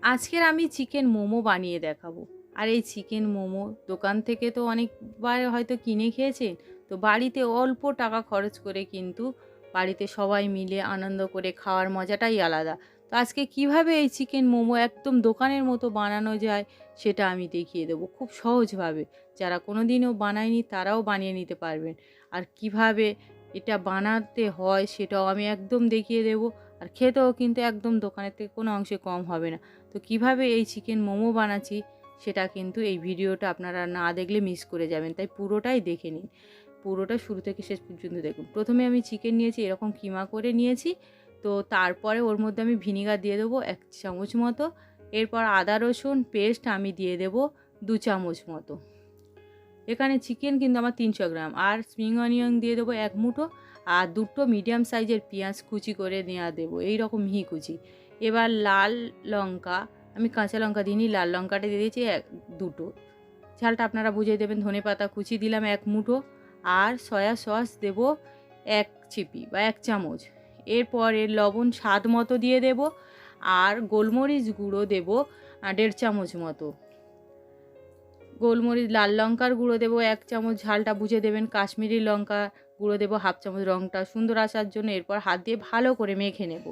আজকের আমি চিকেন মোমো বানিয়ে দেখাবো। আর এই চিকেন মোমো দোকান থেকে তো অনেকবার হয়তো কিনে খেয়েছেন, তো বাড়িতে অল্প টাকা খরচ করে কিন্তু বাড়িতে সবাই মিলে আনন্দ করে খাওয়ার মজাটাই আলাদা। তো আজকে কিভাবে এই চিকেন মোমো একদম দোকানের মতো বানানো যায় সেটা আমি দেখিয়ে দেবো খুব সহজভাবে। যারা কোনো দিনও বানায়নি তারাও বানিয়ে নিতে পারবেন। আর কিভাবে এটা বানাতে হয় সেটাও আমি একদম দেখিয়ে দেবো। আর খেতেও কিন্তু একদম দোকানের থেকে কোনো অংশে কম হবে না। তো কিভাবে এই চিকেন মোমো বানাচ্ছি সেটা কিন্তু এই ভিডিওটা আপনারা না দেখলে মিস করে যাবেন, তাই পুরোটাই দেখে নিন। পুরোটা শুরু থেকে শেষ পর্যন্ত দেখুন। প্রথমে আমি চিকেন নিয়েছি, এরকম কিমা করে নিয়েছি। তো তারপরে ওর মধ্যে আমি ভিনিগার দিয়ে দেবো 1 চামচ মতো। এরপর আদা রসুন পেস্ট আমি দিয়ে দেবো 2 চামচ মতো। এখানে চিকেন কিন্তু আমার 300 গ্রাম, আর স্প্রিং অনিয়ন দিয়ে দেবো 1 মুঠো, আর 2টো মিডিয়াম সাইজের পেঁয়াজ কুচি করে নেওয়া দেবো, এইরকম মিহি কুচি। এবার লাল লঙ্কা, আমি কাঁচা লঙ্কা দিইনি, লাল লঙ্কাটা দিয়ে দিয়েছি 2টো। ঝালটা আপনারা বুঝিয়ে দেবেন। ধনেপাতা কুচি দিলাম 1 মুঠো, আর সয়া সস দেবো 1 চিপি বা 1 চামচ। এরপরে লবণ স্বাদ মতো দিয়ে দেব, আর গোলমরিচ গুঁড়ো দেবো 1.5 চামচ মতো। গোলমরিচ লাল লঙ্কার গুঁড়ো দেবো 1 চামচ, ঝালটা বুঝে দেবেন। কাশ্মীরি লঙ্কা গুঁড়ো দেবো 1/2 চামচ রঙটা সুন্দর আসার জন্য। এরপর হাত দিয়ে ভালো করে মেখে নেব,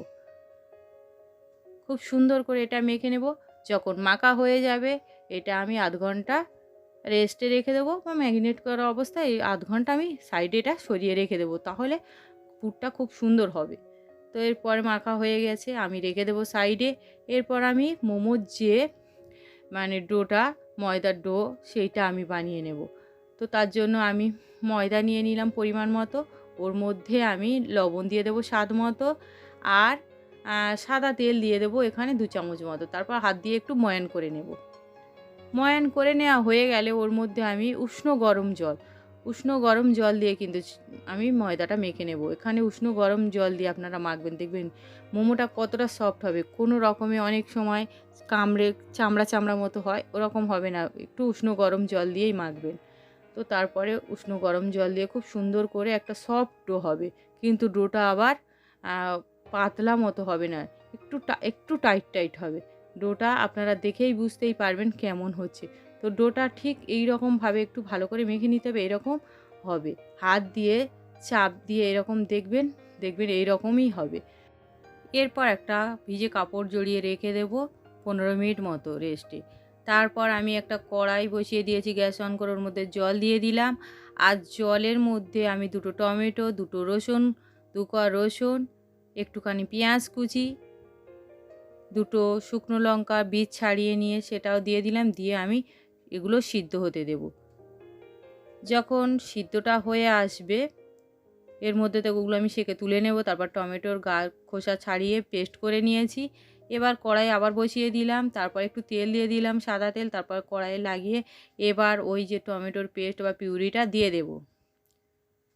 খুব সুন্দর করে এটা মেখে নেব। যখন মাখা হয়ে যাবে এটা আমি আধ ঘন্টা রেস্টে রেখে দেবো, বা ম্যারিনেট করা অবস্থায় এই আধ ঘন্টা আমি সাইডে এটা সরিয়ে রেখে দেবো, তাহলে পুরটা খুব সুন্দর হবে। তো এরপরে মাখা হয়ে গেছে, আমি রেখে দেবো সাইডে। এরপর আমি মোমোর যে ডোটা, ময়দার ডো, সেইটা আমি বানিয়ে নেব। তো তার জন্য আমি ময়দা নিয়ে নিলাম পরিমাণ মতো। ওর মধ্যে আমি লবণ দিয়ে দেবো স্বাদ মতো, আর সাদা তেল দিয়ে দেবো এখানে 2 চামচ মতো। তারপর হাত দিয়ে একটু ময়ান করে নেব। ময়ান করে নেওয়া হয়ে গেলে ওর মধ্যে আমি উষ্ণ গরম জল দিয়ে কিন্তু আমি ময়দাটা মেখে নেব। এখানে উষ্ণ গরম জল দিয়ে আপনারা মাখবেন, দেখবেন মোমোটা কতটা সফট হবে। কোনো রকমে অনেক সময় কামড়ে চামড়া চামড়া মতো হয়, ওরকম হবে না। একটু উষ্ণ গরম জল দিয়েই মাখবেন। তো তারপরে উষ্ণ গরম জল দিয়ে খুব সুন্দর করে একটা সফট ডো হবে, কিন্তু ডোটা আবার পাতলা মতো হবে না, একটু টাইট টাইট হবে। ডোটা আপনারা দেখেই বুঝতেই পারবেন কেমন হচ্ছে। তো ডোটা ঠিক এই রকমভাবে একটু ভালো করে মেখে নিতে হবে, এরকম হবে। হাত দিয়ে চাপ দিয়ে এরকম দেখবেন, এই রকমই হবে। এরপর একটা ভিজে কাপড় জড়িয়ে রেখে দেব 15 মিনিট মতো রেস্টে। তারপর আমি একটা কড়াই বসিয়ে দিয়েছি, গ্যাস অন করে ওর মধ্যে জল দিয়ে দিলাম। আর জলের মধ্যে আমি 2টো টমেটো, 2টো রসুন, 2 কোয়া রসুন, একটুখানি পেঁয়াজ কুচি, 2টো শুকনো লঙ্কা বীজ ছাড়িয়ে নিয়ে সেটাও দিয়ে দিলাম। দিয়ে আমি এগুলো সিদ্ধ হতে দেব। যখন সিদ্ধটা হয়ে আসবে এর মধ্যে থেকে ওগুলো আমি সেঁকে তুলে নেব। তারপর টমেটোর খোসা ছাড়িয়ে পেস্ট করে নিয়েছি। এবার কড়াই আবার বসিয়ে দিলাম, তারপর একটু তেল দিয়ে দিলাম, সাদা তেল। তারপর কড়াইয়ে লাগিয়ে এবার ওই যে টমেটোর পেস্ট বা পিউরিটা দিয়ে দেব,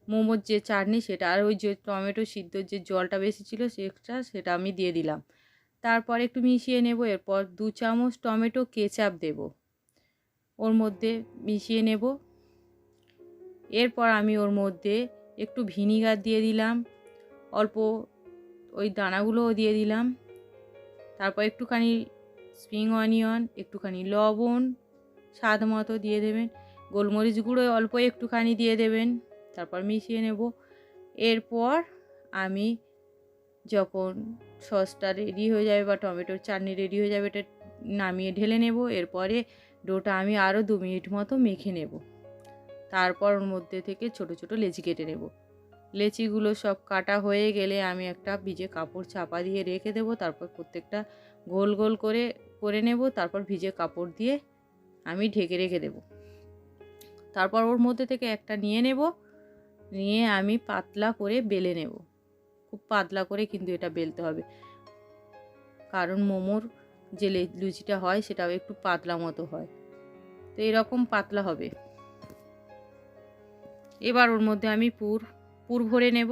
মোমোর যে চাটনি সেটা, আর ওই যে টমেটো সিদ্ধর যে জলটা বেশি ছিল সেটা আমি দিয়ে দিলাম। তারপর একটু মিশিয়ে নেব। এরপর 2 চামচ টমেটো কেচাপ দেব, ওর মধ্যে মিশিয়ে নেব। এরপর আমি ওর মধ্যে একটু ভিনিগার দিয়ে দিলাম, অল্প ওই দানাগুলোও দিয়ে দিলাম। তারপর একটুখানি স্প্রিং অনিয়ন, একটুখানি লবণ স্বাদ মতো দিয়ে দেবেন। গোলমরিচ গুঁড়ো অল্প একটুখানি দিয়ে দেবেন। তারপর মিশিয়ে নেব। এরপর আমি যখন সসটা রেডি হয়ে যাবে বা টমেটোর চাটনি রেডি হয়ে যাবে, এটা নামিয়ে ঢেলে নেব। এরপরে ডোটা আমি আরও 2 মিনিট মতো মেখে নেব। তারপর ওর মধ্যে থেকে ছোট ছোট লেচি কেটে নেব। লেচিগুলো সব কাটা হয়ে গেলে আমি একটা ভিজে কাপড় চাপা দিয়ে রেখে দেব। তারপর প্রত্যেকটা গোল গোল করে করে নেব। তারপর ভিজে কাপড় দিয়ে আমি ঢেকে রেখে দেব। তারপর ওর মধ্যে থেকে একটা নিয়ে নেব, নিয়ে আমি পাতলা করে বেলে নেব। খুব পাতলা করে কিন্তু এটা বেলতে হবে, কারণ মোমোর যে লুচিটা হয় সেটাও একটু পাতলা মতো হয়। তো এরকম পাতলা হবে। এবার ওর মধ্যে আমি পুর ভরে নেব।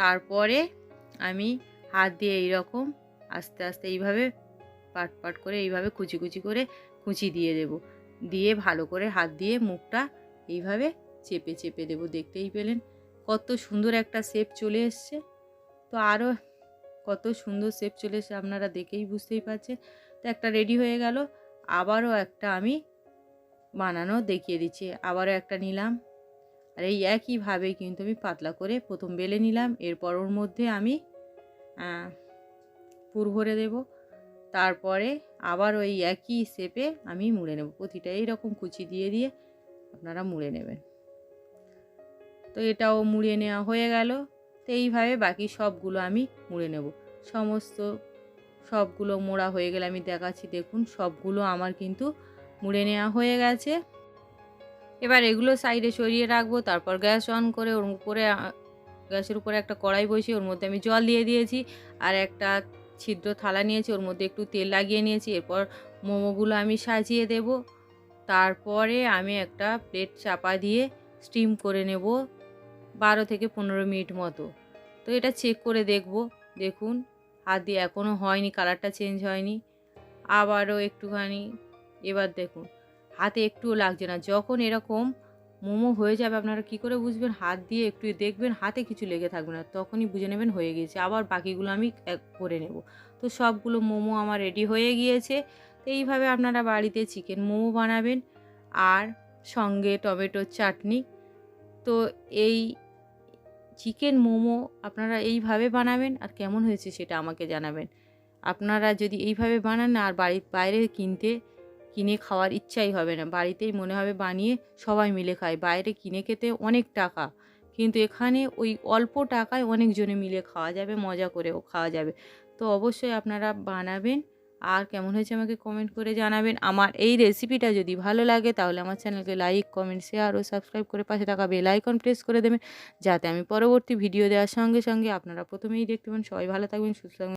তারপরে আমি হাত দিয়ে এইরকম আস্তে আস্তে এইভাবে পাট পাট করে এইভাবে কুচি কুচি করে কুচি দিয়ে দেব। দিয়ে ভালো করে হাত দিয়ে মুখটা এইভাবে চেপে চেপে দেব। দেখতেই পেলেন কত সুন্দর একটা শেপ চলে এসছে। তো আরও কত সুন্দর শেপ চলে এসেছে, আপনারা দেখেই বুঝতেই পারছেন। তো একটা রেডি হয়ে গেল। আবারও একটা আমি বানানো দেখিয়ে দিচ্ছি। আবারও একটা নিলাম, আর এই একইভাবে কিন্তু আমি পাতলা করে প্রথম বেলে নিলাম। এরপর ওর মধ্যে আমি পুর ভরে দেব। তারপরে আবার ওই একই শেপে আমি মুড়ে নেব। প্রতিটা এইরকম কুচি দিয়ে দিয়ে আপনারা মুড়ে নেবেন। তো এটাও মুড়ে নেওয়া হয়ে গেল। তো এইভাবে বাকি সবগুলো আমি মুড়ে নেব। সমস্ত সবগুলো মোড়া হয়ে গেলে আমি দেখাচ্ছি, দেখুন সবগুলো আমার কিন্তু মুড়ে নেওয়া হয়ে গেছে। এবার এগুলো সাইডে সরিয়ে রাখবো। তারপর গ্যাস অন করে ওর উপরে গ্যাসের উপরে একটা কড়াই বসিয়ে ওর মধ্যে আমি জল দিয়ে দিয়েছি, আর একটা ছিদ্র থালা নিয়েছি, ওর মধ্যে একটু তেল লাগিয়ে নিয়েছি। এরপর মোমোগুলো আমি সাজিয়ে দেব। তারপরে আমি একটা প্লেট চাপা দিয়ে স্টিম করে নেব 12 থেকে 15 মিনিট মতো। তো এটা চেক করে দেখব। দেখুন হাত দিয়ে এখনও হয়নি, কালারটা চেঞ্জ হয়নি। আবারও একটুখানি, এবার দেখুন হাতে একটুও লাগছে না। যখন এরকম মোমো হয়ে যাবে, আপনারা কি করে বুঝবেন? হাত দিয়ে একটু দেখবেন হাতে কিছু লেগে থাকবে না, তখনই বুঝে নেবেন হয়ে গিয়েছে। আবার বাকিগুলো আমি করে নেব। তো সবগুলো মোমো আমার রেডি হয়ে গিয়েছে। তো এইভাবে আপনারা বাড়িতে চিকেন মোমো বানাবেন, আর সঙ্গে টমেটোর চাটনি। তো এই চিকেন মোমো আপনারা এইভাবে বানাবেন, আর কেমন হয়েছে সেটা আমাকে জানাবেন। আপনারা যদি এইভাবে বানান না, আর বাইরে কিনে খাওয়ার ইচ্ছাই হবে না। বাড়িতেই মনে হবে বানিয়ে সবাই মিলে খায়। বাইরে কিনে খেতে অনেক টাকা, কিন্তু এখানে ওই অল্প টাকায় অনেকজনে মিলে খাওয়া যাবে, মজা করেও খাওয়া যাবে। তো অবশ্যই আপনারা বানাবেন, আর কেমন হয়েছে আমাকে কমেন্ট করে জানাবেন। আমার এই রেসিপিটা যদি ভালো লাগে তাহলে আমার চ্যানেলকে লাইক, কমেন্ট, শেয়ার ও সাবস্ক্রাইব করে পাশে থাকা বেল আইকন প্রেস করে দেবেন, যাতে আমি পরবর্তী ভিডিও দেওয়ার সঙ্গে সঙ্গে আপনারা প্রথমেই দেখতে পান। সবাই ভালো থাকবেন, সুস্থ থাকবেন।